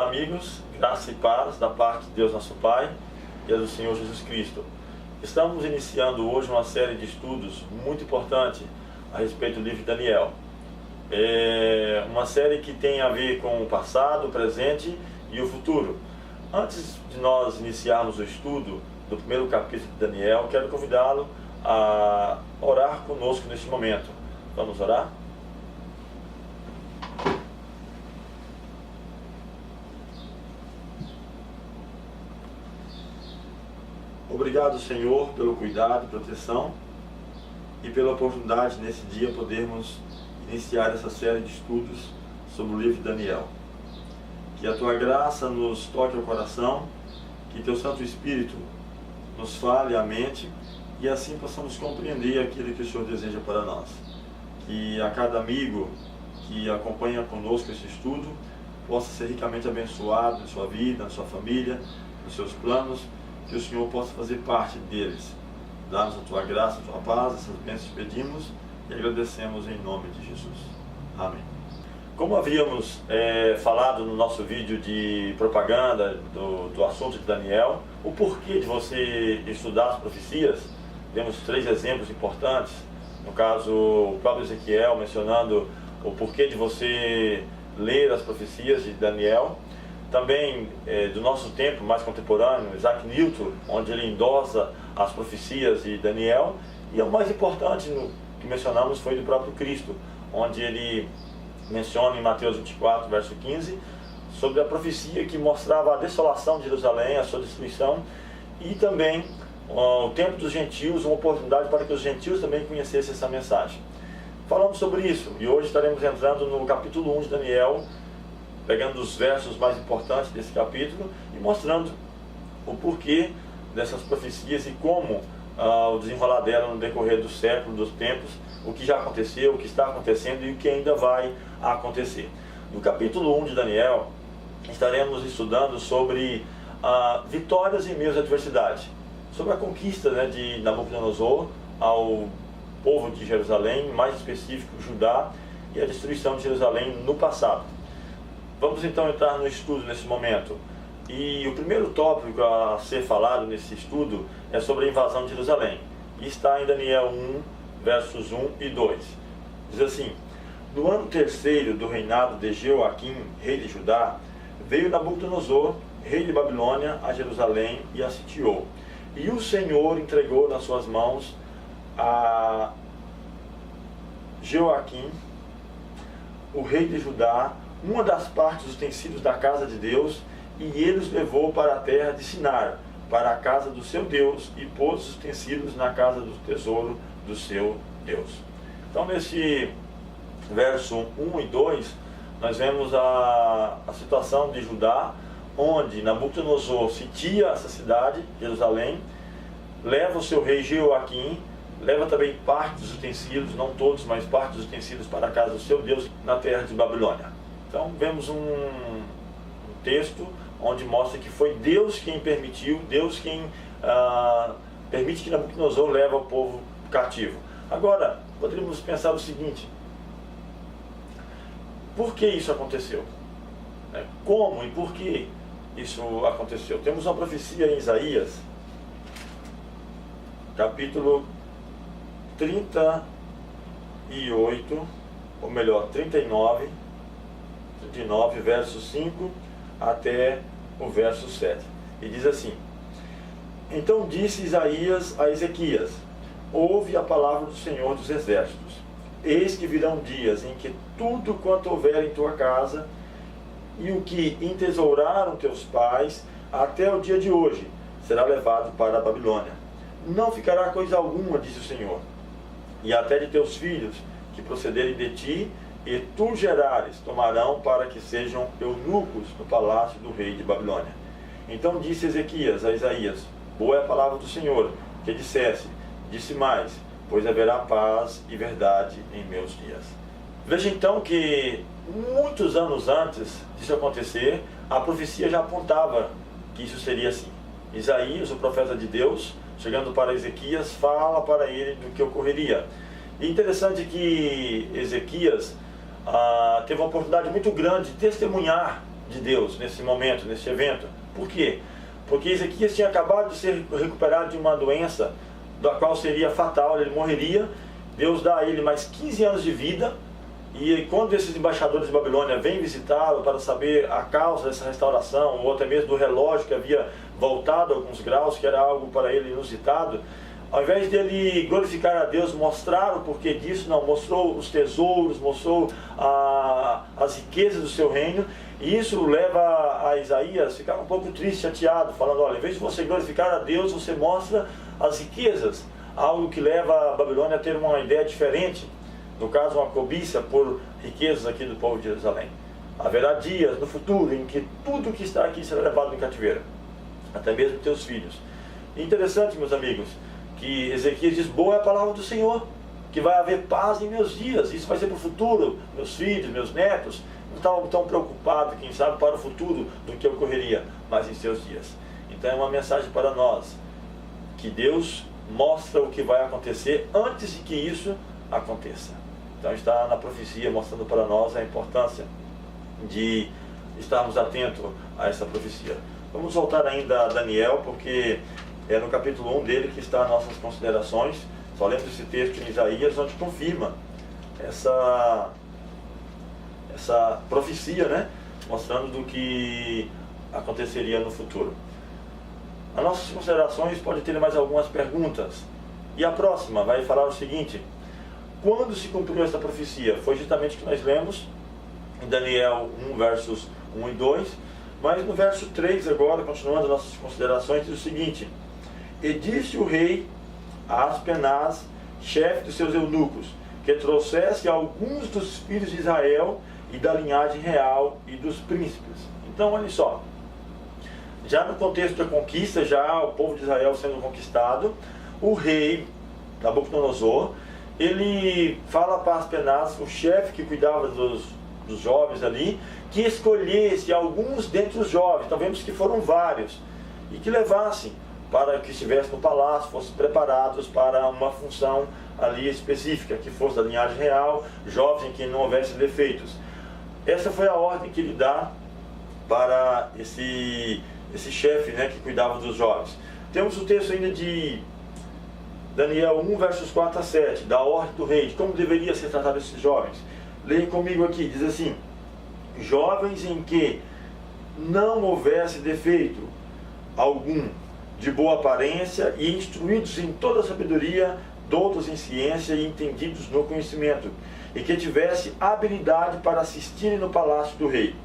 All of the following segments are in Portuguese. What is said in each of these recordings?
Olá amigos, graça e paz da parte de Deus nosso Pai e do Senhor Jesus Cristo. Estamos iniciando hoje uma série de estudos muito importante a respeito do livro de Daniel. É uma série que tem a ver com o passado, o presente e o futuro. Antes de nós iniciarmos o estudo do primeiro capítulo de Daniel, quero convidá-lo a orar conosco neste momento. Vamos orar? Obrigado, Senhor, pelo cuidado e proteção e pela oportunidade nesse dia podermos iniciar essa série de estudos sobre o livro de Daniel. Que a Tua graça nos toque ao coração, que Teu Santo Espírito nos fale à mente e assim possamos compreender aquilo que o Senhor deseja para nós. Que a cada amigo que acompanha conosco esse estudo possa ser ricamente abençoado na sua vida, na sua família, nos seus planos, que o Senhor possa fazer parte deles. Dá-nos a Tua graça, a Tua paz, essas bênçãos pedimos e agradecemos em nome de Jesus. Amém. Como havíamos falado no nosso vídeo de propaganda do assunto de Daniel, o porquê de você estudar as profecias, demos 3 exemplos importantes. No caso, o próprio Ezequiel mencionando o porquê de você ler as profecias de Daniel. Também do nosso tempo mais contemporâneo, Isaac Newton, onde ele endossa as profecias de Daniel. E o mais importante que mencionamos foi do próprio Cristo, onde ele menciona em Mateus 24, verso 15, sobre a profecia que mostrava a desolação de Jerusalém, a sua destruição, e também o tempo dos gentios, uma oportunidade para que os gentios também conhecessem essa mensagem. Falamos sobre isso, e hoje estaremos entrando no capítulo 1 de Daniel, pegando os versos mais importantes desse capítulo e mostrando o porquê dessas profecias e como o desenrolar dela no decorrer do século, dos tempos, o que já aconteceu, o que está acontecendo e o que ainda vai acontecer. No capítulo 1 de Daniel, estaremos estudando sobre vitórias em meio às adversidades, sobre a conquista de Nabucodonosor ao povo de Jerusalém, mais específico Judá, e a destruição de Jerusalém no passado. Vamos então entrar no estudo nesse momento. E o primeiro tópico a ser falado nesse estudo é sobre a invasão de Jerusalém. E está em Daniel 1, versos 1 e 2. Diz assim: No ano terceiro do reinado de Jeoaquim, rei de Judá, veio Nabucodonosor, rei de Babilônia, a Jerusalém e a sitiou. E o Senhor entregou nas suas mãos a Jeoaquim, o rei de Judá, uma das partes dos utensílios da casa de Deus, e ele os levou para a terra de Sinar, para a casa do seu Deus, e pôs os utensílios na casa do tesouro do seu Deus. Então, nesse verso 1 e 2, nós vemos a situação de Judá, onde Nabucodonosor sitia essa cidade, Jerusalém, leva o seu rei Jeoaquim, leva também parte dos utensílios, não todos, mas parte dos utensílios para a casa do seu Deus, na terra de Babilônia. Então vemos um texto onde mostra que foi Deus quem permitiu, Deus quem permite que Nabucodonosor leve o povo cativo. Agora, poderíamos pensar o seguinte: por que isso aconteceu? Como e por que isso aconteceu? Temos uma profecia em Isaías, capítulo 38, ou melhor, 39, verso 5 até o verso 7. E diz assim: Então disse Isaías a Ezequias: Ouve a palavra do Senhor dos Exércitos. Eis que virão dias em que tudo quanto houver em tua casa e o que entesouraram teus pais até o dia de hoje será levado para a Babilônia. Não ficará coisa alguma, disse o Senhor, e até de teus filhos que procederem de ti e tu gerares, tomarão para que sejam eunucos no palácio do rei de Babilônia. Então disse Ezequias a Isaías: Boa é a palavra do Senhor, que disse mais, pois haverá paz e verdade em meus dias. Veja então que muitos anos antes disso acontecer, a profecia já apontava que isso seria assim. Isaías, o profeta de Deus, chegando para Ezequias, fala para ele do que ocorreria. E interessante que Ezequias teve uma oportunidade muito grande de testemunhar de Deus nesse momento, nesse evento. Por quê? Porque Ezequias tinha acabado de ser recuperado de uma doença da qual seria fatal, ele morreria. Deus dá a ele mais 15 anos de vida, e quando esses embaixadores de Babilônia vêm visitá-lo para saber a causa dessa restauração, ou até mesmo do relógio que havia voltado alguns graus, que era algo para ele inusitado, ao invés dele glorificar a Deus, mostrar o porquê disso, não, mostrou os tesouros, mostrou as riquezas do seu reino, e isso leva a Isaías a ficar um pouco triste, chateado, falando, olha, em vez de você glorificar a Deus, você mostra as riquezas, algo que leva a Babilônia a ter uma ideia diferente, no caso uma cobiça por riquezas aqui do povo de Jerusalém. Haverá dias no futuro em que tudo que está aqui será levado em cativeiro, até mesmo teus filhos. E interessante, meus amigos, que Ezequias diz, boa é a palavra do Senhor, que vai haver paz em meus dias, isso vai ser para o futuro, meus filhos, meus netos, não estavam tão preocupados, quem sabe, para o futuro do que ocorreria, mas em seus dias. Então é uma mensagem para nós, que Deus mostra o que vai acontecer antes de que isso aconteça. Então está na profecia mostrando para nós a importância de estarmos atentos a essa profecia. Vamos voltar ainda a Daniel, porque é no capítulo 1 dele que está as nossas considerações. Só lemos esse texto em Isaías, onde confirma essa profecia, né? Mostrando do que aconteceria no futuro. As nossas considerações podem ter mais algumas perguntas. E a próxima vai falar o seguinte: quando se cumpriu essa profecia? Foi justamente o que nós lemos em Daniel 1, versos 1 e 2. Mas no verso 3 agora, continuando as nossas considerações, diz o seguinte: e disse o rei a Aspenaz, chefe dos seus eunucos, que trouxesse alguns dos filhos de Israel e da linhagem real e dos príncipes. Então, olha só, já no contexto da conquista, já o povo de Israel sendo conquistado, o rei Nabucodonosor, ele fala para Aspenaz, o chefe que cuidava dos jovens ali, que escolhesse alguns dentre os jovens, então vemos que foram vários, e que levassem para que estivessem no palácio, fossem preparados para uma função ali específica, que fosse da linhagem real, jovens em que não houvesse defeitos. Essa foi a ordem que ele dá para esse chefe, né, que cuidava dos jovens. Temos o texto ainda de Daniel 1, versos 4 a 7, da ordem do rei, de como deveria ser tratado esses jovens. Leia comigo aqui, diz assim: jovens em que não houvesse defeito algum, de boa aparência e instruídos em toda a sabedoria, doutos em ciência e entendidos no conhecimento, e que tivesse habilidade para assistirem no palácio do rei,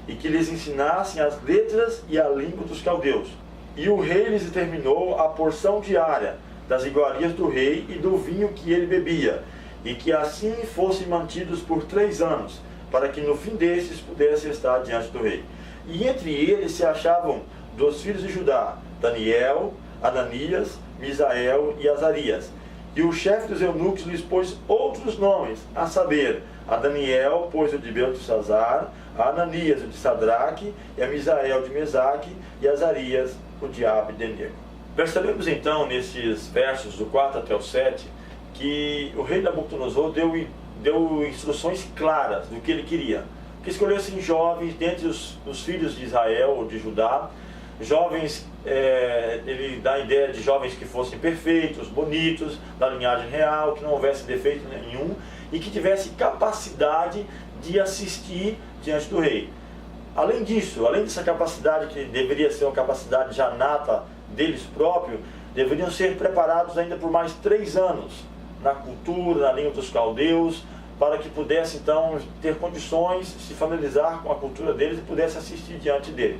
e que lhes ensinassem as letras e a língua dos caldeus. E o rei lhes determinou a porção diária das iguarias do rei e do vinho que ele bebia, e que assim fossem mantidos por 3 anos, para que no fim desses pudessem estar diante do rei. E entre eles se achavam dos filhos de Judá, Daniel, Ananias, Misael e Azarias. E o chefe dos eunucos lhes pôs outros nomes, a saber, a Daniel pôs o de Beltesazar, a Ananias o de Sadraque, e a Misael de Mesaque, e a Azarias o de Abdenego. Percebemos então nesses versos do 4 até o 7 que o rei Nabucodonosor deu instruções claras do que ele queria, que escolhessem jovens dentre os filhos de Israel ou de Judá, jovens, ele dá a ideia de jovens que fossem perfeitos, bonitos, da linhagem real, que não houvesse defeito nenhum e que tivesse capacidade de assistir diante do rei. Além disso, além dessa capacidade que deveria ser uma capacidade já nata deles próprios, deveriam ser preparados ainda por mais 3 anos na cultura, na língua dos caldeus, para que pudesse então ter condições de se familiarizar com a cultura deles e pudesse assistir diante dele.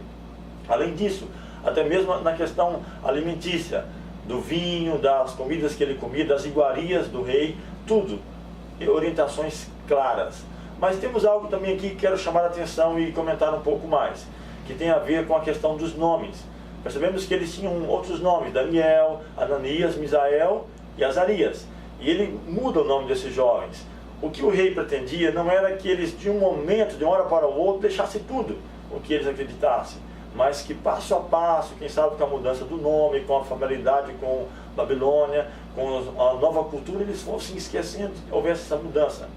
Além disso, até mesmo na questão alimentícia, do vinho, das comidas que ele comia, das iguarias do rei, tudo, orientações claras. Mas temos algo também aqui que quero chamar a atenção e comentar um pouco mais, que tem a ver com a questão dos nomes. Percebemos que eles tinham outros nomes, Daniel, Ananias, Misael e Azarias. E ele muda o nome desses jovens. O que o rei pretendia não era que eles, de um momento, de uma hora para o outro, deixassem tudo o que eles acreditassem, mas que passo a passo, quem sabe com a mudança do nome, com a familiaridade com Babilônia, com a nova cultura, eles fossem esquecendo que houvesse essa mudança.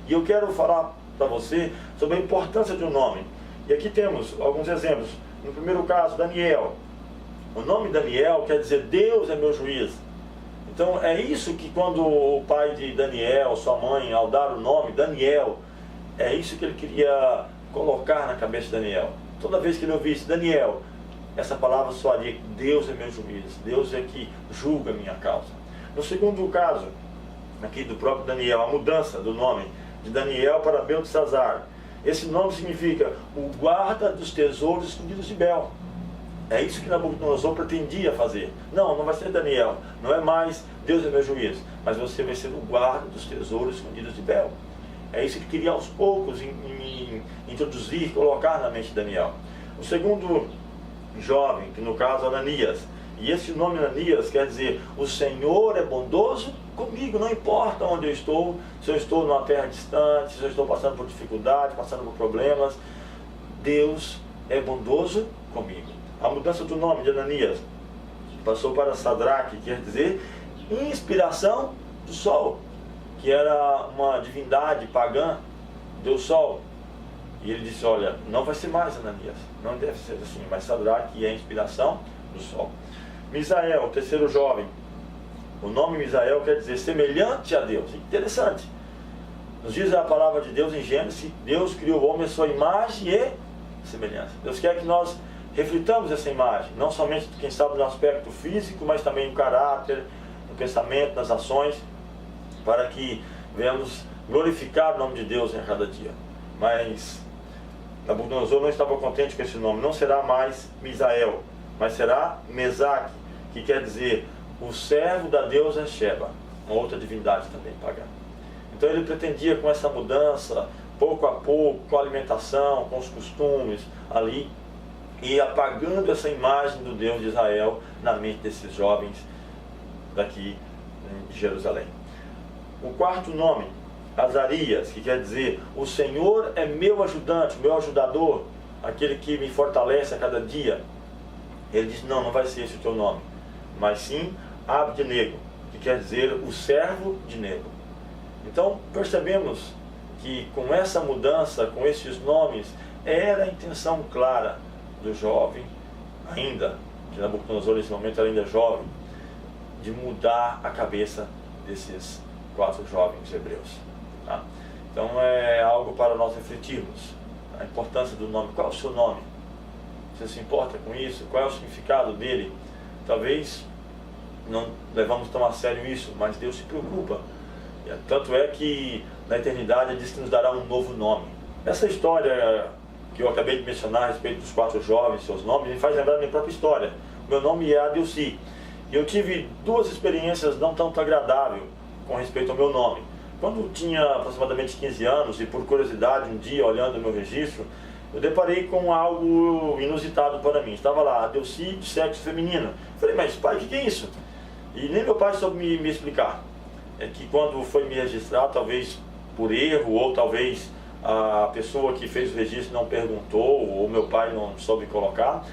E eu quero falar para você sobre a importância de um nome. E aqui temos alguns exemplos. No primeiro caso, Daniel. O nome Daniel quer dizer Deus é meu juiz. Então é isso que quando o pai de Daniel, sua mãe, ao dar o nome Daniel, é isso que ele queria colocar na cabeça de Daniel. Toda vez que ele ouvisse Daniel, essa palavra soaria: Deus é meu juiz, Deus é que julga a minha causa. No segundo caso, aqui do próprio Daniel, a mudança do nome de Daniel para Beltesazar. Esse nome significa o guarda dos tesouros escondidos de Bel. É isso que Nabucodonosor pretendia fazer. Não vai ser Daniel, não é mais Deus é meu juiz, mas você vai ser o guarda dos tesouros escondidos de Bel. É isso que queria aos poucos introduzir, colocar na mente de Daniel. O segundo jovem, que no caso é Ananias, e esse nome Ananias quer dizer: o Senhor é bondoso comigo, não importa onde eu estou, se eu estou numa terra distante, se eu estou passando por dificuldades, passando por problemas, Deus é bondoso comigo. A mudança do nome de Ananias passou para Sadraque, quer dizer inspiração do sol, que era uma divindade pagã, Deus Sol. E ele disse: olha, não vai ser mais Ananias, não deve ser assim, mas Sadraque é a inspiração do sol. Misael, o terceiro jovem. O nome Misael quer dizer semelhante a Deus. Interessante. Nos diz a palavra de Deus em Gênesis: Deus criou o homem à sua imagem e semelhança. Deus quer que nós reflitamos essa imagem, não somente, quem sabe, no aspecto físico, mas também no caráter, no pensamento, nas ações, para que venhamos glorificar o nome de Deus em cada dia. Mas Nabucodonosor não estava contente com esse nome. Não será mais Misael, mas será Mesaque, que quer dizer o servo da deusa Sheba, uma outra divindade também pagã. Então ele pretendia, com essa mudança, pouco a pouco, com a alimentação, com os costumes ali, e apagando essa imagem do Deus de Israel na mente desses jovens daqui de Jerusalém. O quarto nome, Azarias, que quer dizer o Senhor é meu ajudante, meu ajudador, aquele que me fortalece a cada dia. Ele disse: não vai ser esse o teu nome, mas sim Abednego, que quer dizer o servo de Nego. Então percebemos que com essa mudança, com esses nomes, era a intenção clara do jovem, ainda, de Nabucodonosor nesse momento era ainda jovem, de mudar a cabeça desses 4 jovens hebreus. Tá? Então é algo para nós refletirmos, a importância do nome. Qual é o seu nome? Você se importa com isso? Qual é o significado dele? Talvez não levamos tão a sério isso, mas Deus se preocupa. Tanto é que na eternidade ele diz que nos dará um novo nome. Essa história que eu acabei de mencionar a respeito dos 4 jovens, seus nomes, me faz lembrar da minha própria história. Meu nome é Adelci. E eu tive 2 experiências não tanto agradáveis com respeito ao meu nome. Quando eu tinha aproximadamente 15 anos, e por curiosidade, um dia, olhando o meu registro, eu deparei com algo inusitado para mim. Estava lá, Adelci, de sexo feminino. Eu falei: mas pai, o que é isso? E nem meu pai soube me explicar. É que quando foi me registrar, talvez por erro, ou talvez a pessoa que fez o registro não perguntou, ou meu pai não soube colocar,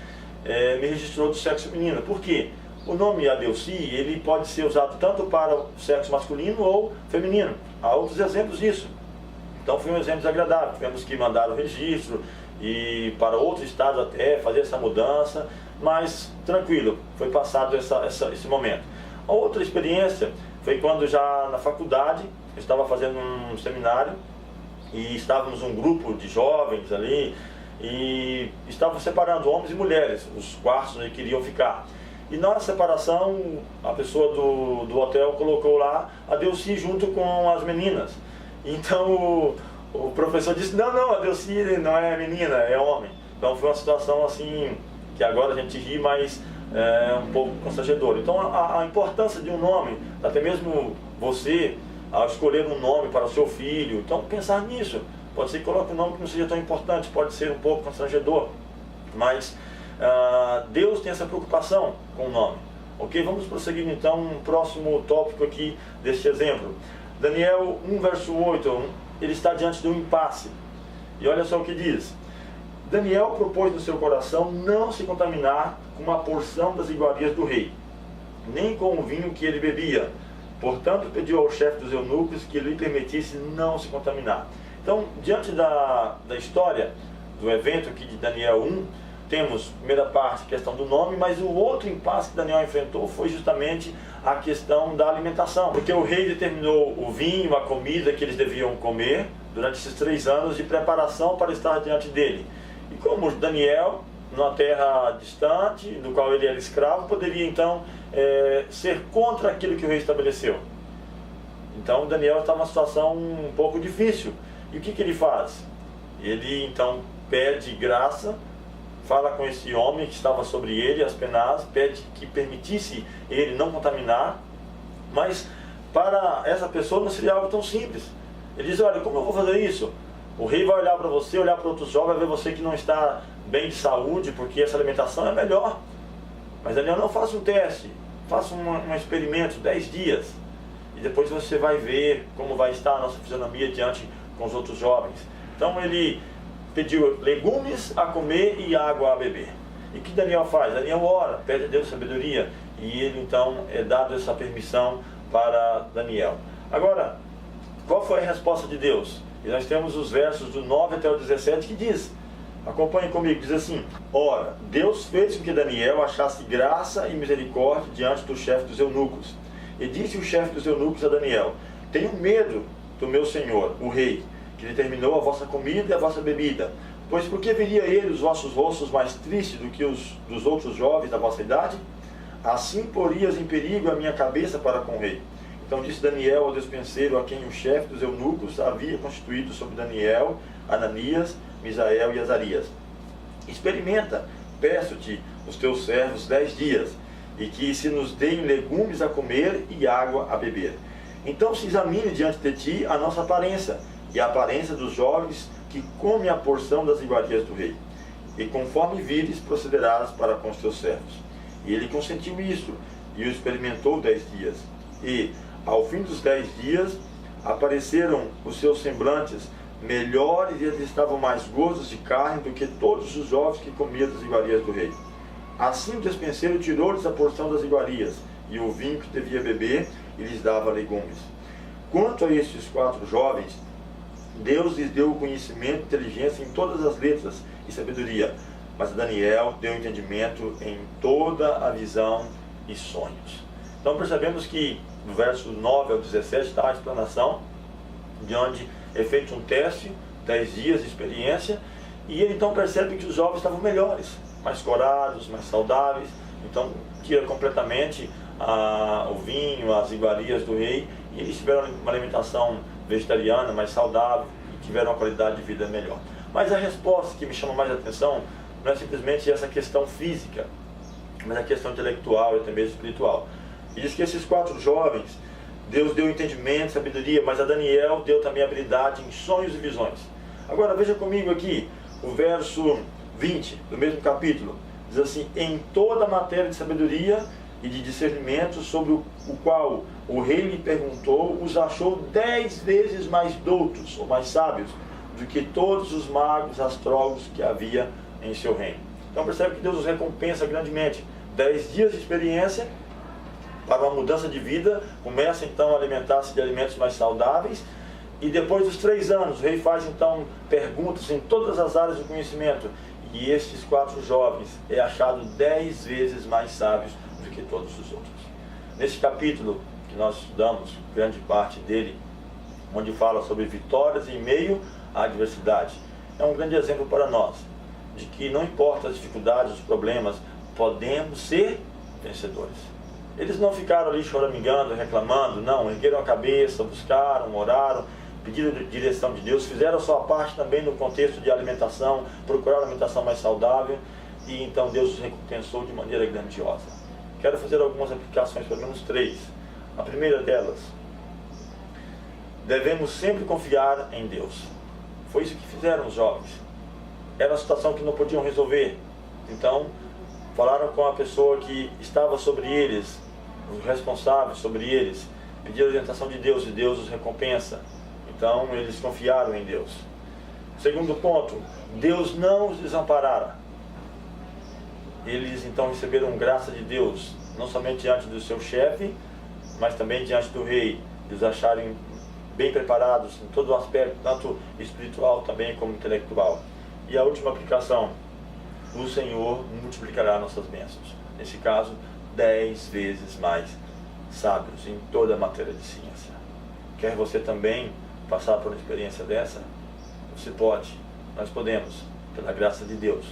me registrou do sexo feminino. Por quê? O nome Adelci, ele pode ser usado tanto para o sexo masculino ou feminino. Há outros exemplos disso. Então foi um exemplo desagradável. Tivemos que mandar o registro e para outros estados até fazer essa mudança, mas tranquilo, foi passado esse momento. A outra experiência foi quando já na faculdade, eu estava fazendo um seminário e estávamos um grupo de jovens ali e estavam separando homens e mulheres, os quartos onde queriam ficar. E na separação, a pessoa do hotel colocou lá a Adelci junto com as meninas. Então o professor disse: não, a Adelci não é menina, é homem. Então foi uma situação assim, que agora a gente ri, mas é um pouco constrangedora. Então a importância de um nome, até mesmo você, ao escolher um nome para o seu filho, então pensar nisso. Pode ser que coloque um nome que não seja tão importante, pode ser um pouco constrangedor, mas Deus tem essa preocupação com o nome. Ok? Vamos prosseguir então um próximo tópico aqui deste exemplo. Daniel 1, verso 8, ele está diante de um impasse. E olha só o que diz: Daniel propôs no seu coração não se contaminar com uma porção das iguarias do rei, nem com o vinho que ele bebia. Portanto, pediu ao chefe dos eunucos que lhe permitisse não se contaminar. Então, diante da história do evento aqui de Daniel 1, temos, primeira parte, a questão do nome, mas o outro impasse que Daniel enfrentou foi justamente a questão da alimentação, porque o rei determinou o vinho, a comida que eles deviam comer durante esses 3 anos de preparação para estar diante dele. E como Daniel, numa terra distante, do qual ele era escravo, poderia então ser contra aquilo que o rei estabeleceu. Então Daniel estava numa situação um pouco difícil. E o que ele faz? Ele então pede graça, fala com esse homem que estava sobre ele, Aspenaz, pede que permitisse ele não contaminar, mas para essa pessoa não seria algo tão simples. Ele diz: olha, como eu vou fazer isso? O rei vai olhar para você, olhar para outros jovens, vai ver você que não está bem de saúde, porque essa alimentação é melhor. Mas Daniel, não, faça um teste, faça um experimento, 10 dias, e depois você vai ver como vai estar a nossa fisionomia diante com os outros jovens. Então ele pediu legumes a comer e água a beber. E o que Daniel faz? Daniel ora, pede a Deus sabedoria, e ele então é dado essa permissão para Daniel. Agora, qual foi a resposta de Deus? E nós temos os versos do 9 até o 17 que diz, acompanhe comigo, diz assim: ora, Deus fez com que Daniel achasse graça e misericórdia diante do chefe dos eunucos. E disse o chefe dos eunucos a Daniel: tenho medo do meu senhor, o rei, que determinou a vossa comida e a vossa bebida. Pois por que veria ele os vossos rostos mais tristes do que os dos outros jovens da vossa idade? Assim porias em perigo a minha cabeça para com o rei. Então disse Daniel ao despenseiro, a quem o chefe dos eunucos havia constituído sobre Daniel, Ananias, Misael e Azarias: experimenta, peço-te, os teus servos 10 dias, e que se nos deem legumes a comer e água a beber. Então se examine diante de ti a nossa aparência, e a aparência dos jovens que comem a porção das iguarias do rei. E conforme vires, procederás para com os teus servos. E ele consentiu isso, e o experimentou 10 dias. E, ao fim dos 10 dias, apareceram os seus semblantes melhores, e eles estavam mais gozos de carne do que todos os jovens que comiam das iguarias do rei. Assim o despenseiro tirou-lhes a porção das iguarias, e o vinho que devia beber, e lhes dava legumes. Quanto a estes 4 jovens, Deus lhes deu o conhecimento e inteligência em todas as letras e sabedoria, mas a Daniel deu entendimento em toda a visão e sonhos. Então percebemos que no verso 9 ao 17 está a explanação, de onde é feito um teste, 10 dias de experiência, e ele então percebe que os jovens estavam melhores, mais corados, mais saudáveis. Então tira completamente o vinho, as iguarias do rei, e eles tiveram uma alimentação vegetariana, mais saudável, e tiveram uma qualidade de vida melhor. Mas a resposta que me chama mais a atenção não é simplesmente essa questão física, mas a questão intelectual e também espiritual. E diz que esses 4 jovens, Deus deu entendimento, sabedoria, mas a Daniel deu também habilidade em sonhos e visões. Agora veja comigo aqui o verso 20 do mesmo capítulo. Diz assim: em toda a matéria de sabedoria e de discernimento sobre o qual o rei lhe perguntou, os achou 10 vezes mais doutos ou mais sábios do que todos os magos, astrólogos que havia em seu reino. Então percebe que Deus os recompensa grandemente. 10 dias de experiência para uma mudança de vida, começa então a alimentar-se de alimentos mais saudáveis, e depois dos 3 anos o rei faz então perguntas em todas as áreas do conhecimento, e estes 4 jovens é achado 10 vezes mais sábios do que todos os outros. Nesse capítulo que nós estudamos, grande parte dele, onde fala sobre vitórias em meio à adversidade, é um grande exemplo para nós, de que não importa as dificuldades, os problemas, podemos ser vencedores. Eles não ficaram ali choramingando, reclamando, não, ergueram a cabeça, buscaram, oraram, pediram direção de Deus, fizeram a sua parte também no contexto de alimentação, procuraram alimentação mais saudável, e então Deus os recompensou de maneira grandiosa. Quero fazer algumas aplicações, pelo menos 3. A primeira delas: devemos sempre confiar em Deus. Foi isso que fizeram os jovens. Era uma situação que não podiam resolver, então falaram com a pessoa que estava sobre eles, os responsáveis sobre eles, pediram a orientação de Deus, e Deus os recompensa. Então eles confiaram em Deus. Segundo ponto: Deus não os desamparara. Eles então receberam graça de Deus, não somente diante do seu chefe, mas também diante do rei, de os acharem bem preparados em todo o aspecto, tanto espiritual também como intelectual. E a última aplicação: o Senhor multiplicará nossas bênçãos. Nesse caso, 10 vezes mais sábios em toda a matéria de ciência. Quer você também passar por uma experiência dessa? Você pode, nós podemos, pela graça de Deus,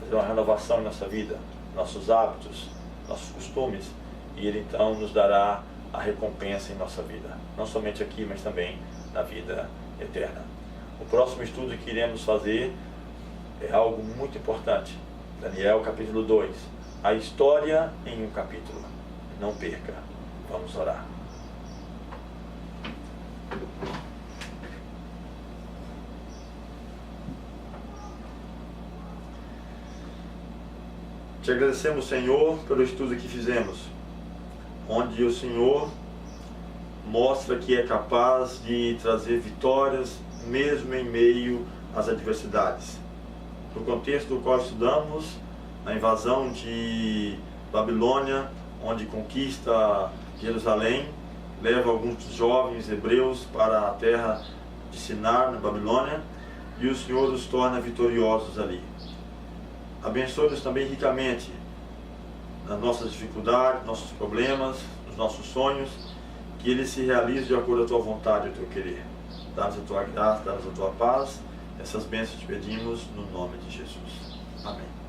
fazer uma renovação em nossa vida, nossos hábitos, nossos costumes, e Ele então nos dará a recompensa em nossa vida, não somente aqui, mas também na vida eterna. O próximo estudo que iremos fazer é algo muito importante. Daniel capítulo 2, a história em um capítulo. Não perca. Vamos orar. Te agradecemos, Senhor, pelo estudo que fizemos, onde o Senhor mostra que é capaz de trazer vitórias mesmo em meio às adversidades. No contexto do qual estudamos, na invasão de Babilônia, onde conquista Jerusalém, leva alguns jovens hebreus para a terra de Sinar, na Babilônia, e o Senhor os torna vitoriosos ali. Abençoe-nos também ricamente nas nossas dificuldades, nossos problemas, nos nossos sonhos, que eles se realizem de acordo com a tua vontade e o teu querer. Dá-nos a tua graça, dá-nos a tua paz. Essas bênçãos te pedimos no nome de Jesus. Amém.